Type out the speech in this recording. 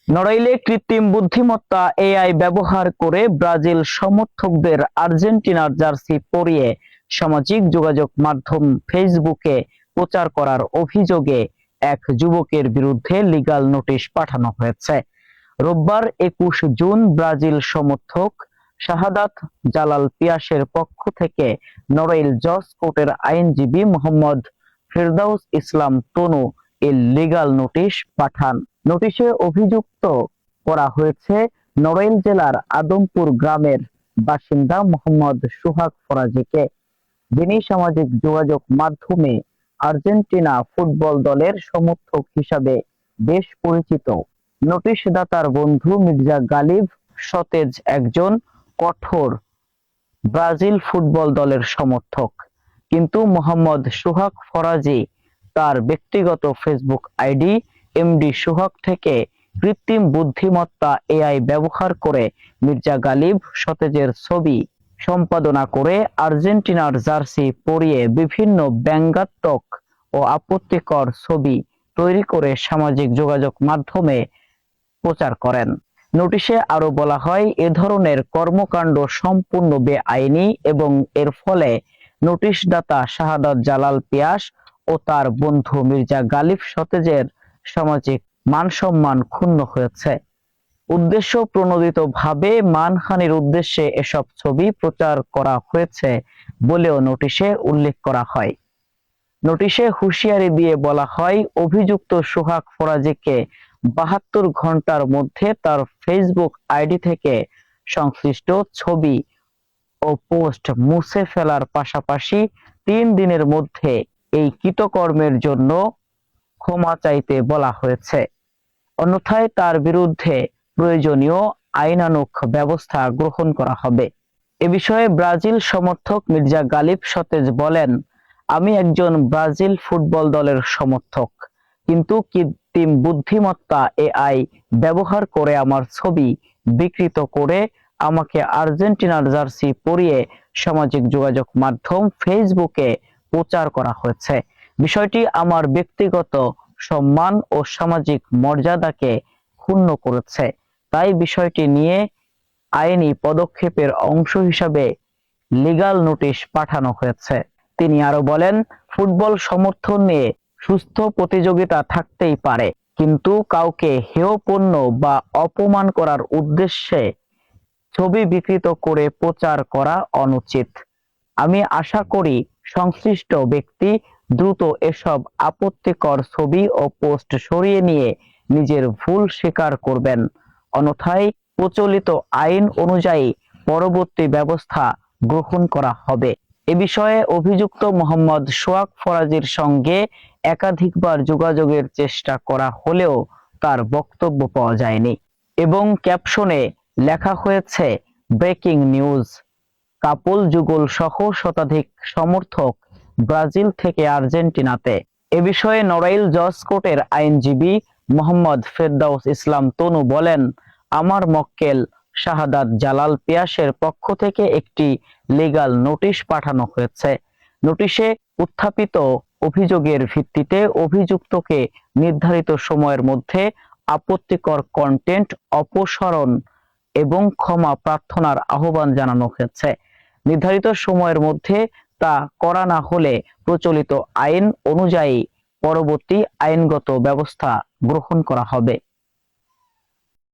নড়াইলে কৃত্রিম বুদ্ধিমত্তা এআই ব্যবহার করে ব্রাজিল সমর্থকদের আর্জেন্টিনার জার্সি পরিয়ে সামাজিক যোগাযোগ মাধ্যম ফেসবুকে প্রচার করার অভিযোগে এক যুবকের বিরুদ্ধে লিগ্যাল নোটিশ পাঠানো হয়েছে। রোববার ২১ জুন ব্রাজিল সমর্থক শাহাদাত জালাল পিয়াসের পক্ষ থেকে নড়াইল জজ কোর্টের আইনজীবী মোহাম্মদ ফেরদাউস ইসলাম তনু এর লিগ্যাল নোটিশ পাঠান। নোটিশে অভিযুক্ত করা হয়েছে নড়াইল জেলার আদমপুর গ্রামের বাসিন্দা মোহাম্মদ সোহাগ ফরাজীকে, যিনি সামাজিক যোগাযোগ মাধ্যমে আর্জেন্টিনা ফুটবল দলের সমর্থক হিসাবে বেশ পরিচিত। নোটিশদাতার বন্ধু মির্জা গালিব সতেজ একজন কঠোর ব্রাজিল ফুটবল দলের সমর্থক, কিন্তু মোহাম্মদ সোহাগ ফরাজী তার ব্যক্তিগত ফেসবুক আইডি এমডি সোহাগ থেকে কৃত্রিম বুদ্ধিমত্তা এআই ব্যবহার করে মির্জা গালিব সতেজের ছবি সম্পাদনা করে আর্জেন্টিনার জার্সি পরিয়ে বিভিন্ন ব্যঙ্গাত্মক ও আপত্তিকর ছবি তৈরি করে সামাজিক যোগাযোগ মাধ্যমে প্রচার করেন। নোটিশে আরো বলা হয়, এ ধরনের কর্মকাণ্ড সম্পূর্ণ বেআইনি এবং এর ফলে নোটিশদাতা শাহাদাত জালাল পিয়াস ও তার বন্ধু মির্জা গালিব সতেজের সামাজিক মান-সম্মান ক্ষুণ্ণ হয়েছে। উদ্দেশ্য প্রণোদিতভাবে মানহানির উদ্দেশ্যে এসব ছবি প্রচার করা হয়েছে বলেও নোটিশে উল্লেখ করা হয়। নোটিশে হুঁশিয়ারি দিয়ে বলা হয়, অভিযুক্ত সোহাগ ফরাজীকে ৭২ ঘন্টার মধ্যে তার ফেসবুক আইডি থেকে সংশ্লিষ্ট ছবি ও পোস্ট মুছে ফেলার পাশাপাশি ৩ দিনের মধ্যে এই কৃতকর্মের জন্য ক্ষমা চাইতে বলা হয়েছে। অন্যথায় তার বিরুদ্ধে প্রয়োজনীয় আইনানুগ ব্যবস্থা গ্রহণ করা হবে। এ বিষয়ে ব্রাজিল সমর্থক মির্জা গালিব সতেজ বলেন, আমি একজন ব্রাজিল ফুটবল দলের সমর্থক, কিন্তু কৃত্রিম বুদ্ধিমত্তা এআই ব্যবহার করে আমার ছবি বিকৃত করে আমাকে আর্জেন্টিনার জার্সি পরিয়ে সামাজিক যোগাযোগ মাধ্যম ফেসবুকে প্রচার করা হয়েছে। বিষয়টি আমার ব্যক্তিগত সম্মান ও সামাজিক মর্যাদাকে ক্ষুণ্ণ করেছে। তাই বিষয়টি নিয়ে আইনি পদক্ষেপের অংশ হিসাবে লিগ্যাল নোটিশ পাঠানো হয়েছে। তিনি আরো বলেন, ফুটবল সমর্থন নিয়ে সুস্থ প্রতিযোগিতা থাকতেই পারে, কিন্তু কাউকে হেয়পূর্ণ বা অপমান করার উদ্দেশ্যে ছবি বিকৃত করে প্রচার করা অনুচিত। আমি আশা করি সংশ্লিষ্ট ব্যক্তি দ্রুত এসব আপত্তিকর ছবি ও পোস্ট সরিয়ে নিয়ে নিজের ভুল স্বীকার করবেন, অন্যথায় প্রচলিত আইন অনুযায়ী পরবর্তী ব্যবস্থা গ্রহণ করা হবে। এ বিষয়ে অভিযুক্ত মোহাম্মদ সোহাগ ফরাজীর সঙ্গে একাধিকবার যোগাযোগের চেষ্টা করা হলেও তার বক্তব্য পাওয়া যায়নি এবং ক্যাপশনে লেখা হয়েছে ব্রেকিং নিউজ। কাপল যুগল সহ শতাধিক সমর্থক ব্রাজিল থেকে আর্জেন্টিনাতে। এ বিষয়ে নড়াইল জজ কোর্টের আইনজীবী মোহাম্মদ ফেরদাউস ইসলাম তনু বলেন, আমার মক্কেল শাহাদাত জালাল পিয়াসের পক্ষ থেকে একটি লিগ্যাল নোটিশ পাঠানো হয়েছে। নোটিশে উত্থাপিত অভিযোগের ভিত্তিতে অভিযুক্তকে নির্ধারিত সময়ের মধ্যে আপত্তিকর কন্টেন্ট অপসারণ এবং ক্ষমা প্রার্থনার আহ্বান জানানো হয়েছে। নির্ধারিত সময়ের মধ্যে তা করা না হলে প্রচলিত আইন অনুযায়ী পরবর্তী আইনগত ব্যবস্থা গ্রহণ করা হবে।